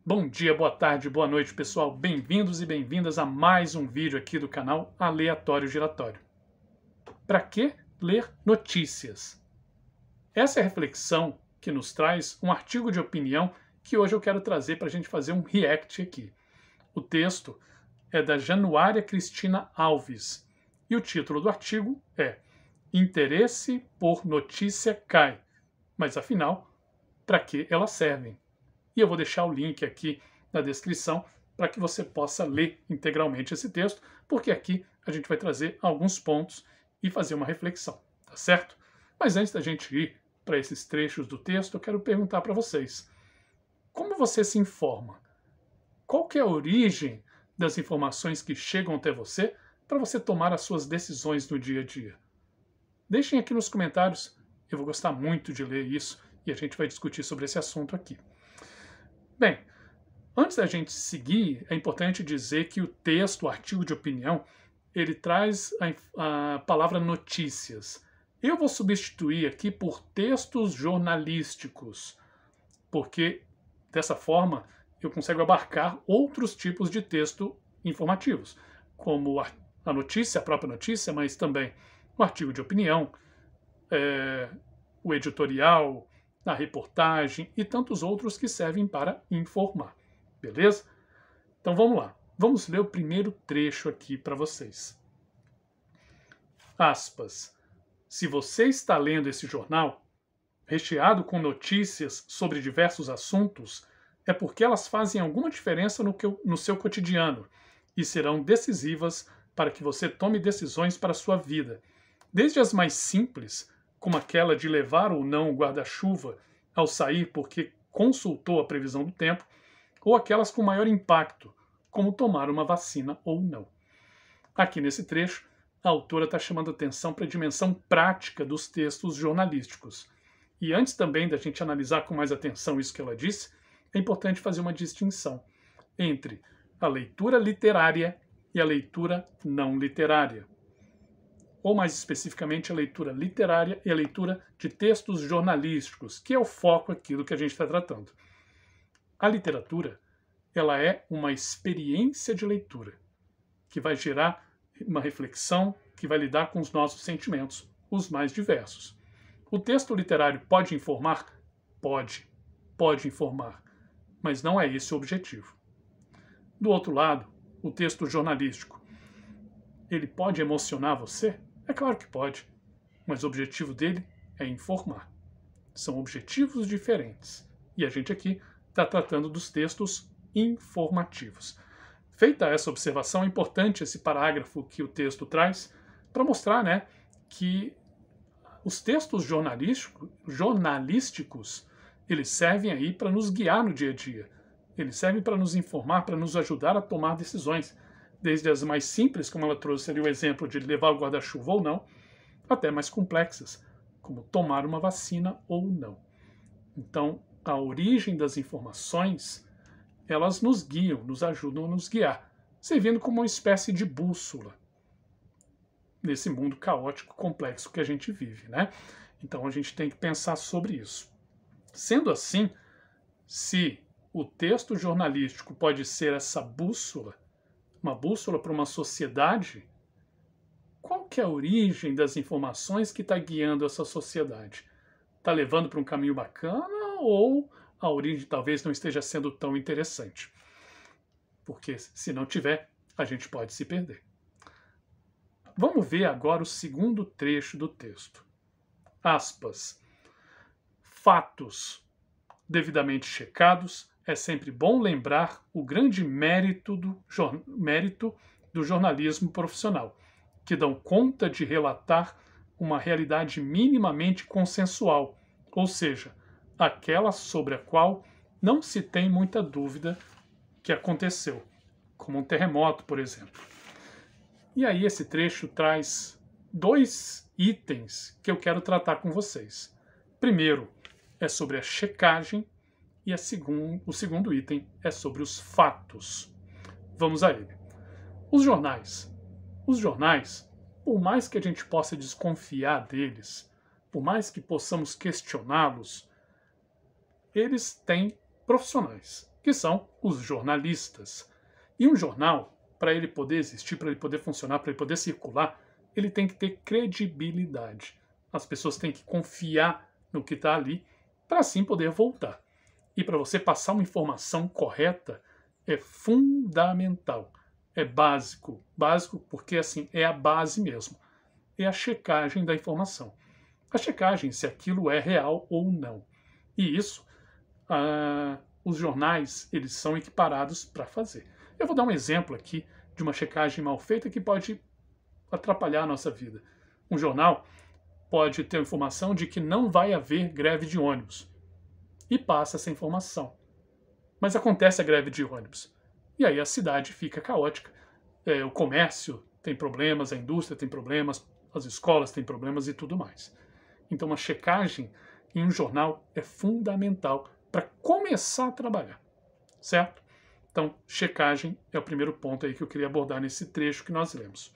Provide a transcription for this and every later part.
Bom dia, boa tarde, boa noite, pessoal. Bem-vindos e bem-vindas a mais um vídeo aqui do canal Aleatório Giratório. Para que ler notícias? Essa é a reflexão que nos traz um artigo de opinião que hoje eu quero trazer para a gente fazer um react aqui. O texto é da Januária Cristina Alves e o título do artigo é Interesse por notícia cai, mas afinal, para que elas servem? E eu vou deixar o link aqui na descrição para que você possa ler integralmente esse texto, porque aqui a gente vai trazer alguns pontos e fazer uma reflexão, tá certo? Mas antes da gente ir para esses trechos do texto, eu quero perguntar para vocês: como você se informa? Qual que é a origem das informações que chegam até você para você tomar as suas decisões no dia a dia? Deixem aqui nos comentários, eu vou gostar muito de ler isso e a gente vai discutir sobre esse assunto aqui. Bem, antes da gente seguir, é importante dizer que o texto, o artigo de opinião, ele traz a palavra notícias. Eu vou substituir aqui por textos jornalísticos, porque dessa forma eu consigo abarcar outros tipos de texto informativos, como a notícia, a própria notícia, mas também o artigo de opinião, o editorial, a reportagem e tantos outros que servem para informar. Beleza? Então vamos lá. Vamos ler o primeiro trecho aqui para vocês. Aspas. Se você está lendo esse jornal, recheado com notícias sobre diversos assuntos, é porque elas fazem alguma diferença no seu cotidiano e serão decisivas para que você tome decisões para a sua vida, desde as mais simples, como aquela de levar ou não o guarda-chuva ao sair porque consultou a previsão do tempo, ou aquelas com maior impacto, como tomar uma vacina ou não. Aqui nesse trecho, a autora está chamando atenção para a dimensão prática dos textos jornalísticos. E antes também da gente analisar com mais atenção isso que ela disse, é importante fazer uma distinção entre a leitura literária e a leitura não literária. Ou mais especificamente a leitura literária e a leitura de textos jornalísticos, que é o foco aqui do que a gente está tratando. A literatura, ela é uma experiência de leitura, que vai gerar uma reflexão, que vai lidar com os nossos sentimentos, os mais diversos. O texto literário pode informar? Pode informar, mas não é esse o objetivo. Do outro lado, o texto jornalístico, ele pode emocionar você? É claro que pode, mas o objetivo dele é informar. São objetivos diferentes. E a gente aqui está tratando dos textos informativos. Feita essa observação, é importante esse parágrafo que o texto traz para mostrar, que os textos jornalísticos eles servem aí para nos guiar no dia a dia. Eles servem para nos informar, para nos ajudar a tomar decisões, desde as mais simples, como ela trouxe ali o exemplo de levar o guarda-chuva ou não, até mais complexas, como tomar uma vacina ou não. Então, a origem das informações, elas nos guiam, nos ajudam a nos guiar, servindo como uma espécie de bússola nesse mundo caótico, complexo que a gente vive, né? Então, a gente tem que pensar sobre isso. Sendo assim, se o texto jornalístico pode ser essa bússola, uma bússola para uma sociedade, qual que é a origem das informações que está guiando essa sociedade? Está levando para um caminho bacana ou a origem talvez não esteja sendo tão interessante? Porque se não tiver, a gente pode se perder. Vamos ver agora o segundo trecho do texto. Aspas. Fatos devidamente checados, é sempre bom lembrar o grande mérito do jornalismo profissional, que dão conta de relatar uma realidade minimamente consensual, ou seja, aquela sobre a qual não se tem muita dúvida que aconteceu, como um terremoto, por exemplo. E aí esse trecho traz dois itens que eu quero tratar com vocês. Primeiro é sobre a checagem e o segundo item é sobre os fatos. Vamos a ele. Os jornais, por mais que a gente possa desconfiar deles, por mais que possamos questioná-los, eles têm profissionais que são os jornalistas. E um jornal, para ele poder existir, para ele poder funcionar, para ele poder circular, ele tem que ter credibilidade. As pessoas têm que confiar no que está ali para assim poder voltar. E para você passar uma informação correta é fundamental, é básico. Básico porque assim é a base mesmo. É a checagem da informação. A checagem se aquilo é real ou não. E isso, os jornais eles são equiparados para fazer. Eu vou dar um exemplo aqui de uma checagem mal feita que pode atrapalhar a nossa vida. Um jornal pode ter a informação de que não vai haver greve de ônibus e passa essa informação. Mas acontece a greve de ônibus. E aí a cidade fica caótica. O comércio tem problemas, a indústria tem problemas, as escolas têm problemas e tudo mais. Então uma checagem em um jornal é fundamental para começar a trabalhar, certo? Então, checagem é o primeiro ponto aí que eu queria abordar nesse trecho que nós lemos.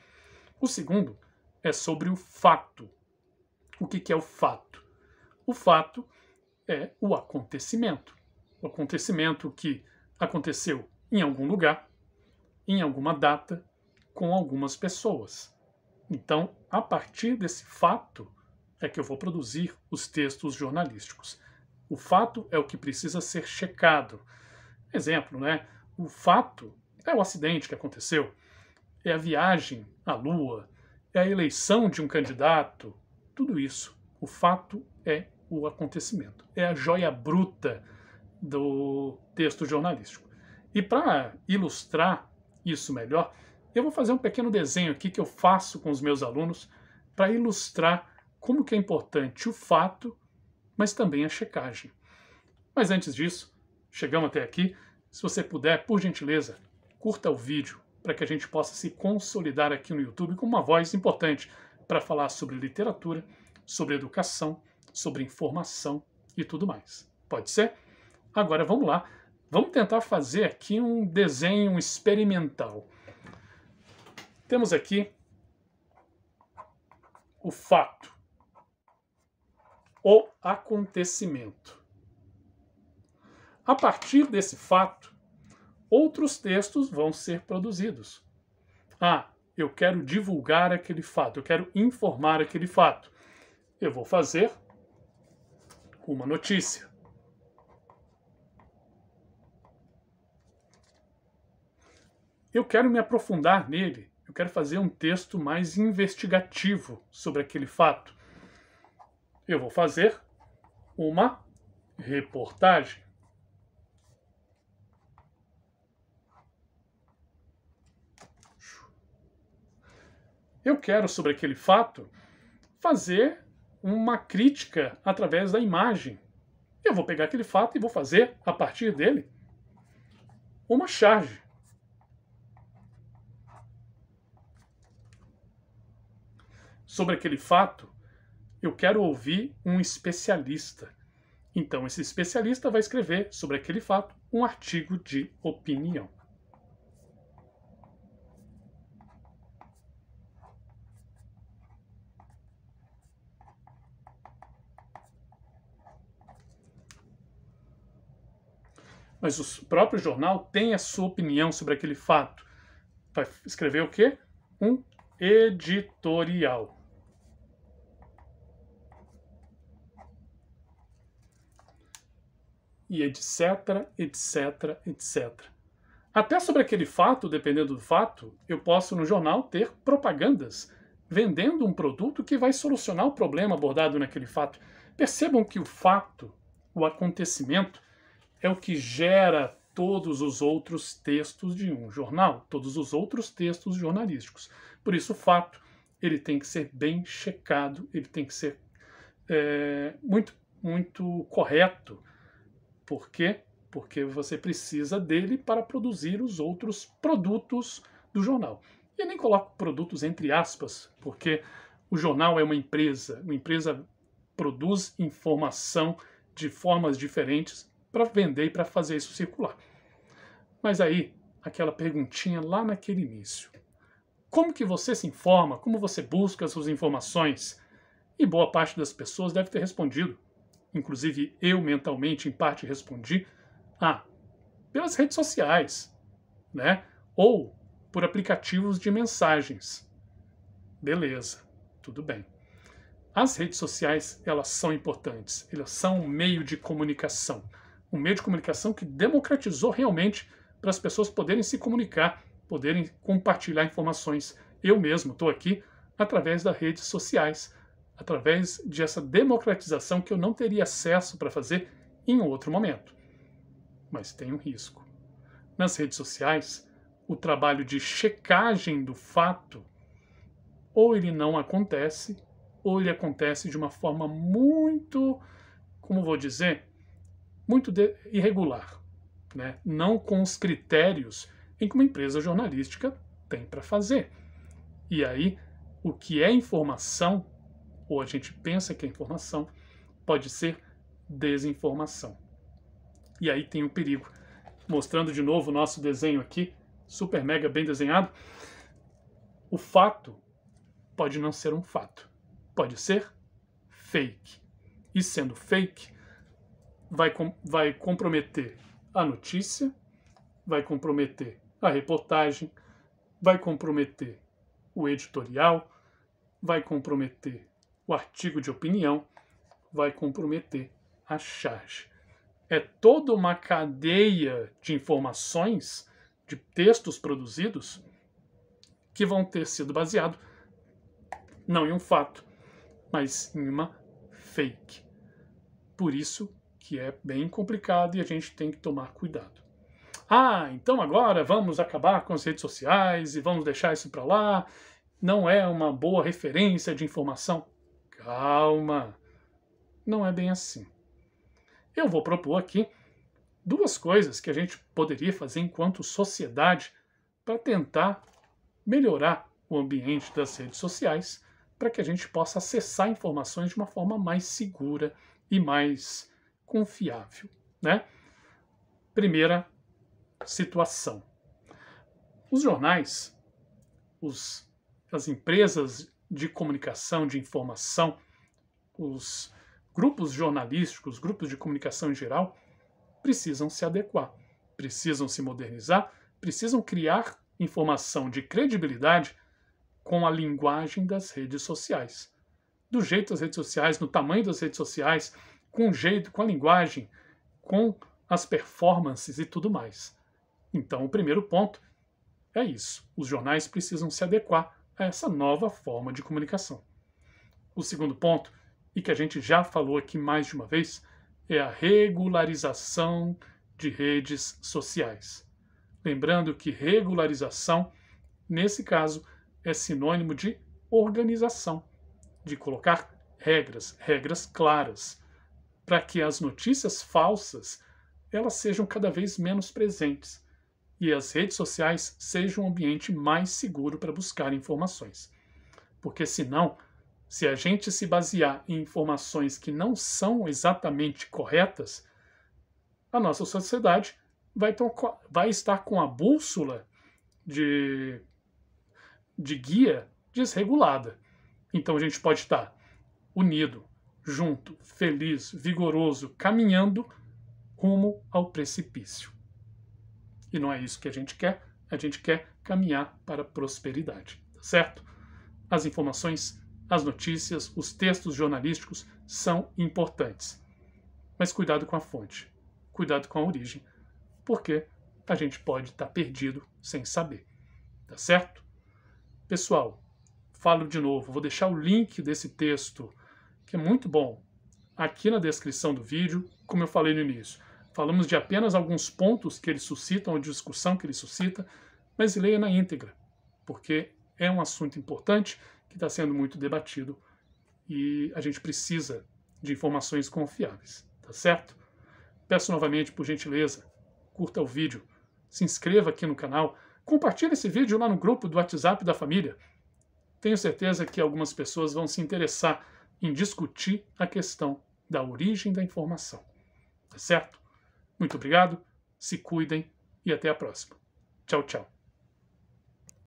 O segundo é sobre o fato. O que é o fato? O fato é o acontecimento. O acontecimento que aconteceu em algum lugar, em alguma data, com algumas pessoas. Então, a partir desse fato é que eu vou produzir os textos jornalísticos. O fato é o que precisa ser checado. Exemplo, né? O fato é o acidente que aconteceu, é a viagem à Lua, é a eleição de um candidato, tudo isso. O fato é o acontecimento, é a joia bruta do texto jornalístico. E para ilustrar isso melhor, eu vou fazer um pequeno desenho aqui que eu faço com os meus alunos para ilustrar como que é importante o fato, mas também a checagem. Mas antes disso, chegamos até aqui. Se você puder, por gentileza, curta o vídeo para que a gente possa se consolidar aqui no YouTube com uma voz importante para falar sobre literatura, sobre educação, sobre informação e tudo mais. Pode ser? Agora vamos lá. Vamos tentar fazer aqui um desenho experimental. Temos aqui o fato, o acontecimento. A partir desse fato, outros textos vão ser produzidos. Eu quero divulgar aquele fato, eu quero informar aquele fato. Eu vou fazer uma notícia. Eu quero me aprofundar nele, eu quero fazer um texto mais investigativo sobre aquele fato. Eu vou fazer uma reportagem. Eu quero, sobre aquele fato, fazer uma crítica através da imagem. Eu vou pegar aquele fato e vou fazer, a partir dele, uma charge. Sobre aquele fato, eu quero ouvir um especialista. Então, esse especialista vai escrever sobre aquele fato um artigo de opinião. Mas o próprio jornal tem a sua opinião sobre aquele fato. Vai escrever o quê? Um editorial. E etc, etc, etc. Até sobre aquele fato, dependendo do fato, eu posso no jornal ter propagandas vendendo um produto que vai solucionar o problema abordado naquele fato. Percebam que o fato, o acontecimento, é o que gera todos os outros textos de um jornal, todos os outros textos jornalísticos. Por isso, o fato ele tem que ser bem checado, ele tem que ser muito correto. Por quê? Porque você precisa dele para produzir os outros produtos do jornal. E eu nem coloco produtos entre aspas, porque o jornal é uma empresa produz informação de formas diferentes para vender e para fazer isso circular. Mas aí, aquela perguntinha lá naquele início. Como que você se informa? Como você busca as suas informações? E boa parte das pessoas deve ter respondido. Inclusive, eu mentalmente, em parte, respondi. pelas redes sociais, né? Ou por aplicativos de mensagens. Beleza, tudo bem. As redes sociais, elas são importantes, elas são um meio de comunicação. Um meio de comunicação que democratizou realmente para as pessoas poderem se comunicar, poderem compartilhar informações. Eu mesmo estou aqui através das redes sociais, através dessa democratização que eu não teria acesso para fazer em outro momento. Mas tem um risco. Nas redes sociais, o trabalho de checagem do fato, ou ele não acontece, ou ele acontece de uma forma muito, como vou dizer, muito irregular, né? Não com os critérios em que uma empresa jornalística tem para fazer. E aí, o que é informação, ou a gente pensa que é informação, pode ser desinformação. E aí tem um perigo. Mostrando de novo o nosso desenho aqui, super mega bem desenhado. O fato pode não ser um fato. Pode ser fake. E sendo fake, vai comprometer a notícia, vai comprometer a reportagem, vai comprometer o editorial, vai comprometer o artigo de opinião, vai comprometer a charge. É toda uma cadeia de informações, de textos produzidos, que vão ter sido baseados não em um fato, mas em uma fake. Por isso que é bem complicado e a gente tem que tomar cuidado. Ah, então agora vamos acabar com as redes sociais e vamos deixar isso para lá. Não é uma boa referência de informação. Calma, não é bem assim. Eu vou propor aqui duas coisas que a gente poderia fazer enquanto sociedade para tentar melhorar o ambiente das redes sociais, para que a gente possa acessar informações de uma forma mais segura e mais confiável, né? Primeira situação. Os jornais, as empresas de comunicação, de informação, os grupos jornalísticos, os grupos de comunicação em geral, precisam se adequar, precisam se modernizar, precisam criar informação de credibilidade com a linguagem das redes sociais. Do jeito das redes sociais, no tamanho das redes sociais, com o jeito, com a linguagem, com as performances e tudo mais. Então, o primeiro ponto é isso. Os jornais precisam se adequar a essa nova forma de comunicação. O segundo ponto, e que a gente já falou aqui mais de uma vez, é a regularização de redes sociais. Lembrando que regularização, nesse caso, é sinônimo de organização, de colocar regras claras, para que as notícias falsas elas sejam cada vez menos presentes e as redes sociais sejam um ambiente mais seguro para buscar informações. Porque senão, se a gente se basear em informações que não são exatamente corretas, a nossa sociedade vai estar com a bússola de guia desregulada. Então a gente pode estar unido, junto, feliz, vigoroso, caminhando rumo ao precipício. E não é isso que a gente quer caminhar para a prosperidade, tá certo? As informações, as notícias, os textos jornalísticos são importantes. Mas cuidado com a fonte, cuidado com a origem, porque a gente pode estar perdido sem saber, tá certo? Pessoal, falo de novo, vou deixar o link desse texto, que é muito bom, aqui na descrição do vídeo, como eu falei no início. Falamos de apenas alguns pontos que ele suscita, uma discussão que ele suscita, mas leia na íntegra, porque é um assunto importante que está sendo muito debatido e a gente precisa de informações confiáveis, tá certo? Peço novamente, por gentileza, curta o vídeo, se inscreva aqui no canal, compartilhe esse vídeo lá no grupo do WhatsApp da família. Tenho certeza que algumas pessoas vão se interessar em discutir a questão da origem da informação, tá certo? Muito obrigado, se cuidem e até a próxima. Tchau, tchau.